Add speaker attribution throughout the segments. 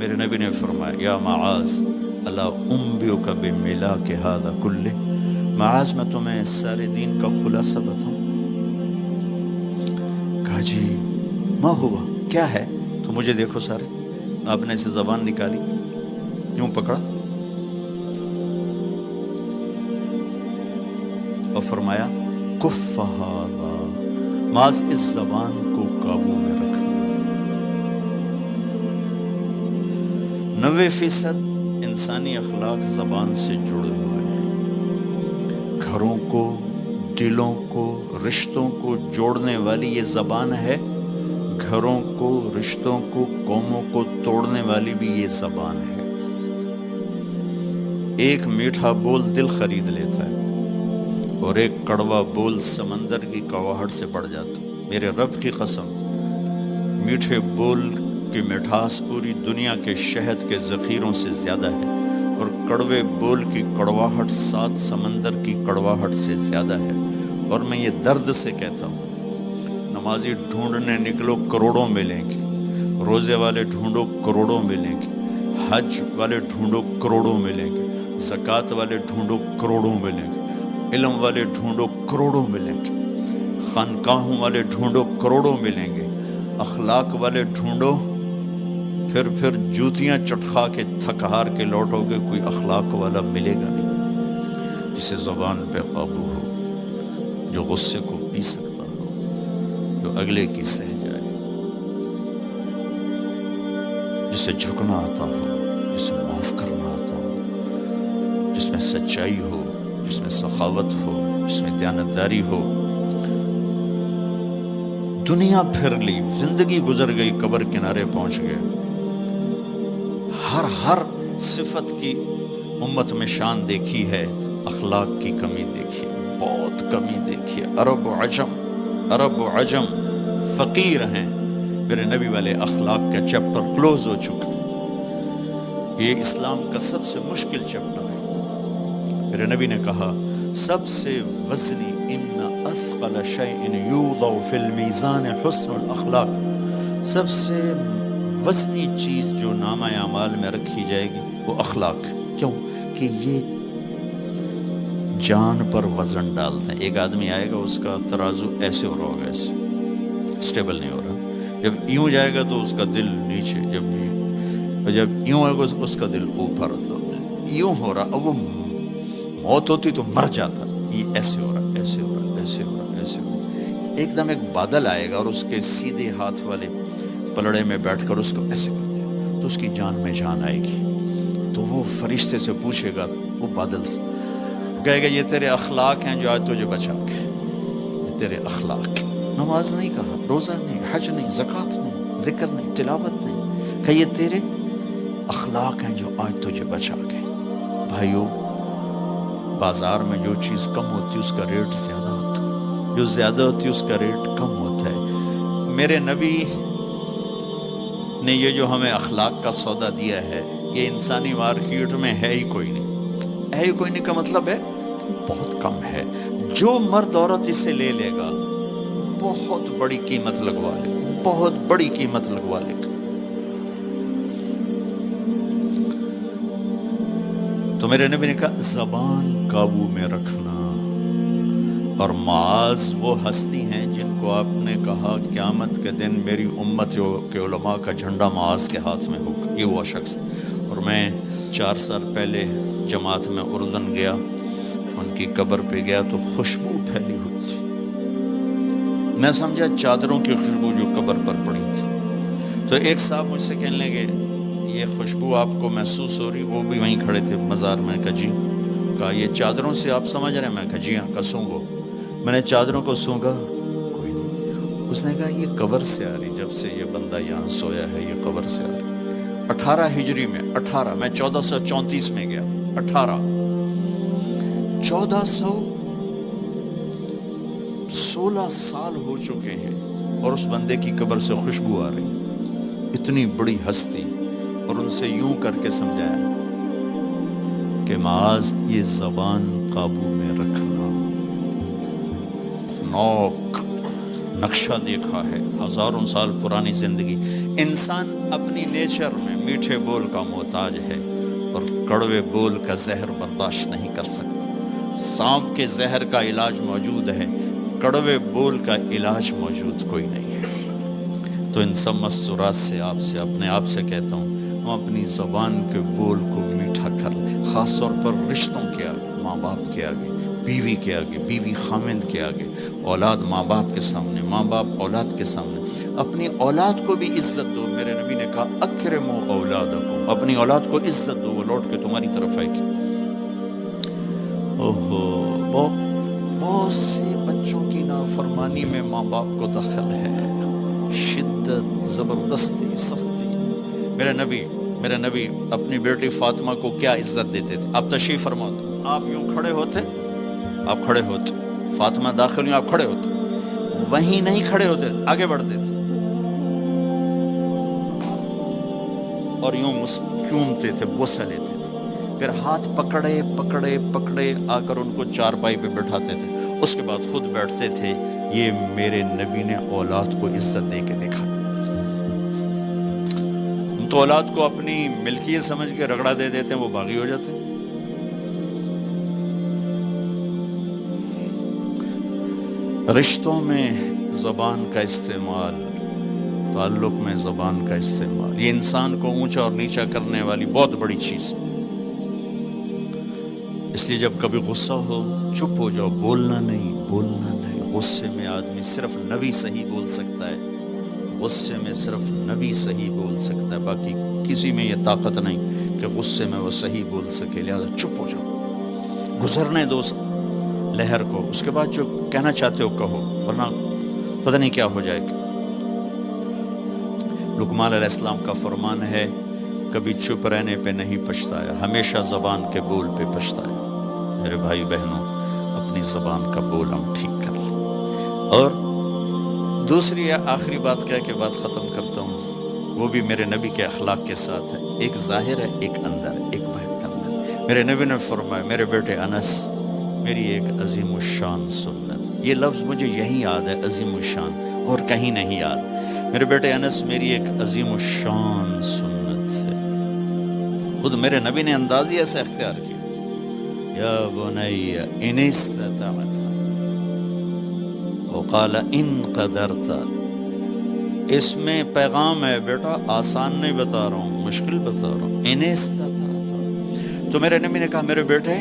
Speaker 1: میرے نبی نے فرمایا یا معاذ الا انبئک بملاک ھذا کلہ، معاذ میں تمہیں اس سارے دین کا خلاصہ بتاؤں؟ کہا جی ما ہوا، کیا ہے؟ تو مجھے دیکھو سارے، آپ نے اسے زبان نکالی، یوں پکڑا اور فرمایا کف ھذا، معاذ اس زبان کو قابو میں رکھ لو۔ 90% انسانی اخلاق زبان سے جڑے ہوئے ہیں۔ گھروں کو، دلوں کو، رشتوں کو جوڑنے والی یہ زبان ہے، گھروں کو، رشتوں کو، قوموں کو توڑنے والی بھی یہ زبان ہے۔ ایک میٹھا بول دل خرید لیتا ہے اور ایک کڑوا بول سمندر کی کڑواہٹ سے بڑھ جاتا۔ میرے رب کی قسم، میٹھے بول کی مٹھاس پوری دنیا کے شہد کے ذخیروں سے زیادہ ہے، اور کڑوے بول کی کڑواہٹ 7 سمندر کی کڑواہٹ سے زیادہ ہے۔ اور میں یہ درد سے کہتا ہوں، نمازی ڈھونڈنے نکلو کروڑوں ملیں گے، روزے والے ڈھونڈو کروڑوں ملیں گے، حج والے ڈھونڈو کروڑوں ملیں گے، زکوٰۃ والے ڈھونڈو کروڑوں ملیں گے، علم والے ڈھونڈو کروڑوں ملیں گے، خانقاہوں والے ڈھونڈو کروڑوں ملیں گے، اخلاق والے ڈھونڈو، پھر جوتیاں چٹخا کے تھک ہار کے لوٹو گے، کوئی اخلاق والا ملے گا نہیں، جسے زبان پہ قابو ہو، جو غصے کو پی سکتا ہو، جو اگلے کی سہ جائے، جسے جھکنا آتا ہو، جسے معاف کرنا آتا ہو، جس میں سچائی ہو، جس میں سخاوت ہو، جس میں دیانتداری ہو۔ دنیا پھر لی، زندگی گزر گئی، قبر کنارے پہنچ گئے، ہر صفت کی امت میں شان دیکھی ہے، اخلاق کی کمی دیکھی ہے، بہت کمی دیکھی ہے۔ عرب و عجم فقیر ہیں، میرے نبی والے اخلاق کا چیپٹر کلوز ہو چکا ہے۔ یہ اسلام کا سب سے مشکل چیپٹر ہے۔ میرے نبی نے کہا سب سے وزنی ان اثقل شیء یوضع فی المیزان حسن الاخلاق، سب سے وزنی چیز جو نامہ اعمال میں رکھی جائے گی وہ اخلاق۔ کیوں کہ یہ جان پر وزن ڈالتے ہیں۔ ایک آدمی آئے گا، اس کا ترازو ایسے ہو رہا ہوگا، ایسے اسٹیبل نہیں ہو رہا، جب یوں جائے گا تو اس کا دل نیچے، جب یوں آئے گا اس کا دل اوپر، تو یوں ہو رہا، اب وہ موت ہوتی تو مر جاتا، یہ ایسے ہو رہا، ایسے ہو رہا، ایسے ہو رہا، ایسے ہو رہا۔ ایک دم ایک بادل آئے گا اور اس کے سیدھے ہاتھ والے پلڑے میں بیٹھ کر اس کو ایسے کرتے ہیں تو اس کی جان میں جان آئے گی۔ تو وہ فرشتے سے پوچھے گا، وہ بادل سے کہے گا یہ تیرے اخلاق ہیں جو آج تجھے بچا کے، یہ تیرے اخلاق۔ نماز نہیں کہا، روزہ نہیں، حج نہیں، زکوٰۃ نہیں، ذکر نہیں، تلاوت نہیں، کہ یہ تیرے اخلاق ہیں جو آج تجھے بچا کے۔ بھائیو، بازار میں جو چیز کم ہوتی ہے اس کا ریٹ زیادہ ہوتا ہے، جو زیادہ ہوتی ہے اس کا ریٹ کم ہوتا ہے۔ میرے نبی نے یہ جو ہمیں اخلاق کا سودا دیا ہے، یہ انسانی مارکیٹ میں ہے ہی کوئی نہیں۔ ہے ہی کوئی نہیں کا مطلب ہے بہت کم ہے۔ جو مرد عورت اسے لے لے گا بہت بڑی قیمت لگوا لے، بہت بڑی قیمت لگوا لے گا۔ تو میرے نبی نے کہا زبان قابو میں رکھنا۔ اور معاذ وہ ہستی ہیں جن کو آپ نے کہا قیامت کے دن میری امت کے علماء کا جھنڈا معاذ کے ہاتھ میں ہوگا، یہ وہ شخص۔ اور میں 4 سال پہلے جماعت میں اردن گیا، ان کی قبر پہ گیا تو خوشبو پھیلی ہوئی تھی، میں سمجھا چادروں کی خوشبو جو قبر پر پڑی تھی۔ تو ایک صاحب مجھ سے کہنے لگے یہ خوشبو آپ کو محسوس ہو رہی؟ وہ بھی وہیں کھڑے تھے مزار میں۔ کہا جی۔ کہا یہ چادروں سے آپ سمجھ رہے ہیں؟ میں کہا جی ہاں۔ کہا سونگو۔ میں نے چادروں کو سونگا، کوئی نہیں۔ اس نے کہا یہ قبر سے آ رہی، جب سے یہ بندہ یہاں سویا ہے یہ قبر سے آ رہی۔ 18 ہجری میں، 18 میں 1434 میں گیا، 1416 سال ہو چکے ہیں اور اس بندے کی قبر سے خوشبو آ رہی، اتنی بڑی ہستی۔ اور ان سے یوں کر کے سمجھایا کہ معاذ یہ زبان قابو میں رکھنا۔ نوک نقشہ دیکھا ہے، 1000 سال پرانی زندگی، انسان اپنی نیچر میں میٹھے بول کا محتاج ہے اور کڑوے بول کا زہر برداشت نہیں کر سکتا۔ سانپ کے زہر کا علاج موجود ہے، کڑوے بول کا علاج موجود کوئی نہیں ہے۔ تو ان سب مستورات سے اپنے آپ سے کہتا ہوں، ہم اپنی زبان کے بول کو میٹھا کر لیں، خاص طور پر رشتوں کے آگے، ماں باپ کے آگے، بیوی کے آگے، بیوی خامند کے آگے، اولاد ماں باپ کے سامنے، ماں باپ اولاد کے سامنے۔ اپنی اولاد کو بھی عزت دو۔ میرے نبی نے کہا اکرموا اولادکم، اپنی اولاد کو عزت دو، وہ لوٹ کے تمہاری طرف آئے گی۔ بہت سے بچوں کی نافرمانی میں ماں باپ کو دخل ہے، شدت، زبردستی، سختی۔ میرے نبی اپنی بیٹی فاطمہ کو کیا عزت دیتے تھے؟ آپ تشریف فرما دو، آپ یوں کھڑے ہوتے، فاطمہ داخل ہوئی، آپ کھڑے ہوتے، وہیں نہیں کھڑے ہوتے، آگے بڑھتے تھے اور یوں چومتے تھے، بوسہ لیتے تھے، پھر ہاتھ پکڑے آ کر ان کو چارپائی پہ بٹھاتے تھے، اس کے بعد خود بیٹھتے تھے۔ یہ میرے نبی نے اولاد کو عزت دے کے دیکھا۔ ہم تو اولاد کو اپنی ملکیت سمجھ کے رگڑا دے دیتے ہیں، وہ باغی ہو جاتے ہیں۔ رشتوں میں زبان کا استعمال، تعلق میں زبان کا استعمال، یہ انسان کو اونچا اور نیچا کرنے والی بہت بڑی چیز ہے۔ اس لیے جب کبھی غصہ ہو چپ ہو جاؤ، بولنا نہیں۔ غصے میں آدمی صرف نبی صحیح بول سکتا ہے، غصے میں صرف نبی صحیح بول سکتا ہے، باقی کسی میں یہ طاقت نہیں کہ غصے میں وہ صحیح بول سکے۔ لہذا چپ ہو جاؤ، گزرنے دو لہر کو، اس کے بعد جو کہنا چاہتے ہو کہو، ورنہ پتہ نہیں کیا ہو جائے گا۔ لقمان علیہ السلام کا فرمان ہے، کبھی چپ رہنے پہ نہیں پچھتایا، ہمیشہ زبان کے بول پہ پچھتایا۔ میرے بھائی بہنوں، اپنی زبان کا بول ہم ٹھیک کر لیں۔ اور دوسری آخری بات کہہ کے بات ختم کرتا ہوں، وہ بھی میرے نبی کے اخلاق کے ساتھ ہے، ایک ظاہر ہے، ایک اندر ہے، ایک باہر کا اندر۔ میرے نبی نے فرمایا، میرے بیٹے انس، میری ایک عظیم الشان سنت، یہ لفظ مجھے یہی یاد ہے، عظیم الشان، اور کہیں نہیں یاد۔ میرے بیٹے انس، میری ایک عظیم الشان سنت ہے۔ خود میرے نبی نے انداز ہی ایسا اختیار کیا، یا بنی ان استطعت، وقال ان قدرت۔ اس میں پیغام ہے، بیٹا آسان نہیں بتا رہا ہوں، مشکل بتا رہا ہوں۔ ان استطعت، تو میرے نبی نے کہا، میرے بیٹے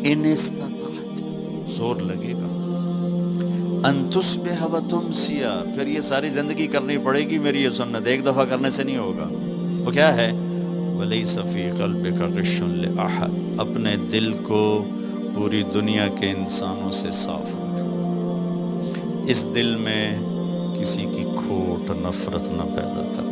Speaker 1: ان استطعت، زور لگے گا، ان تصبح و تمسی، پھر یہ ساری زندگی کرنی پڑے گی میری یہ سنت، ایک دفعہ کرنے سے نہیں ہوگا۔ وہ کیا ہے؟ وَلَيْسَ فِي قَلْبِكَ غِشٌّ لِأَحَدٍ، اپنے دل کو پوری دنیا کے انسانوں سے صاف رکھو، اس دل میں کسی کی کھوٹ، نفرت نہ پیدا کر۔